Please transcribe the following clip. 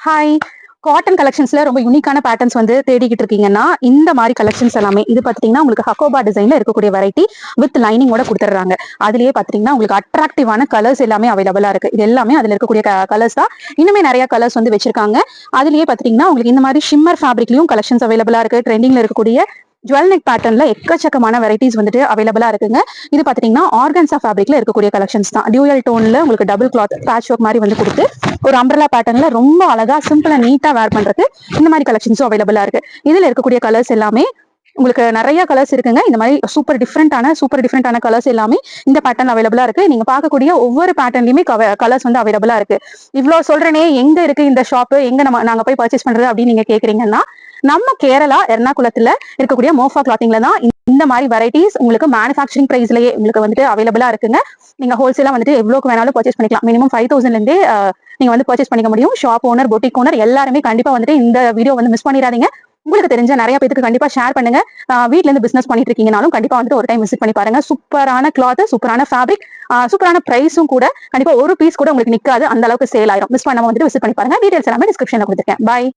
Hi. Cotton கலெக்ஷன்ஸ்ல ரொம்ப யூனிக்கான patterns வந்து தேடிக்கிட்டு இருக்கீங்கன்னா, இந்த மாரி கலெக்ஷன்ஸ் எல்லாமே இது பாத்தீங்கன்னா, உங்களுக்கு ஹக்கோபா டிசைன்ல இருக்கக்கூடிய வெரைட்டி வித் லைனிங்கோட குடுத்துடுறாங்க. அதிலேயே பாத்தீங்கன்னா, உங்களுக்கு அட்ராக்டிவான கலர்ஸ் எல்லாமே அவைலபிளா இருக்கு. இது எல்லாமே அதுல இருக்கக்கூடிய கலர்ஸ் தான். இன்னுமே நெறைய கலர்ஸ் வந்து வச்சிருக்காங்க. அதிலேயே பாத்தீங்கன்னா, உங்களுக்கு இந்த மாரி ஷிம்மர் ஃபேப்ரிக்லயும் கலெக்ஷன்ஸ் அவைலபிளா இருக்கு. ட்ரெண்டிங்ல இருக்கக்கூடிய ஜுவல் நெக் பேட்டர்ன்ல எக்கச்சக்கமான வெரைட்டிஸ் வந்துட்டு அவைலபிளா இருக்குங்க. இது பாத்தீங்கன்னா, ஆர்கன்சா ஃபேப்ரிக்ல இருக்கக்கூடிய கலெக்ஷன்ஸ் தான். டியூயல் டோன்ல உங்களுக்கு டபுள் கிளாத் பேட்ச் ஒர்க் மாரி வந்து குடுத்து ஒரு அம்பர்லா பேட்டர்ன்ல ரொம்ப அழகா சிம்பிளா நீட்டா வேர் பண்றதுக்கு இந்த மாதிரி கலெக்ஷன்ஸும் அவைலபிளா இருக்கு. இதுல இருக்கக்கூடிய கலர்ஸ் எல்லாமே உங்களுக்கு நிறைய கலர்ஸ் இருக்குங்க. இந்த மாதிரி சூப்பர் டிஃப்ரெண்டான கலர்ஸ் எல்லாமே இந்த பேட்டர்ன் அவைலபிளா இருக்கு. நீங்க பார்க்கக்கூடிய ஒவ்வொரு பேட்டர்ன்லயுமே கலர்ஸ் வந்து அவைலபிளா இருக்கு. இவ்வளவு சொல்றேனே, எங்க இருக்கு இந்த ஷாப், எங்க நாங்க போய் பர்ச்சேஸ் பண்றது அப்படின்னு நீங்க கேக்குறீங்கன்னா, நம்ம கேரளா எர்ணாகுளத்துல இருக்கக்கூடிய மோஃபா கிளாத்திங்ல தான் இந்த மாதிரி வெரைட்டிஸ் உங்களுக்கு மேனுஃபேக்சரிங் பிரைஸ்லயே உங்களுக்கு வந்துட்டு அவைலபிளா இருக்குங்க. நீங்க ஹோல்சேலா வந்துட்டு எவ்வளவுக்கு வேணாலும் பர்ச்சேஸ் பண்ணிக்கலாம். மினிமம் 5000 இருந்தே நீங்க வந்து பர்ச்சேஸ் பண்ணிக்க முடியும். ஷாப் ஓனர், பொட்டிக் ஓனர் எல்லாருமே கண்டிப்பா வந்துட்டு இந்த வீடியோ வந்து மிஸ் பண்ணிடாதீங்க. உங்களுக்கு தெரிஞ்ச நிறைய பேருக்கு கண்டிப்பா ஷேர் பண்ணுங்க. வீட்ல இருந்து பிசினஸ் பண்ணிட்டு இருக்கீங்கனாலும் கண்டிப்பா வந்துட்டு ஒரு டைம் விசிட் பண்ணி பாருங்க. சூப்பரான கிளாத், சூப்பரான ஃபேப்ரிக், சூப்பரான பிரைஸும் கூட. கண்டிப்பா ஒரு பீஸ் கூட உங்களுக்கு நிக்காது, அந்த அளவுக்கு சேல் ஆயிரும். மிஸ் பண்ணாம வந்துட்டு விசிட் பண்ணி பாருங்க. டீடைல்ஸ் எல்லாமே டிஸ்கிரிப்ஷன்ல கொடுத்துருக்கேன். பை.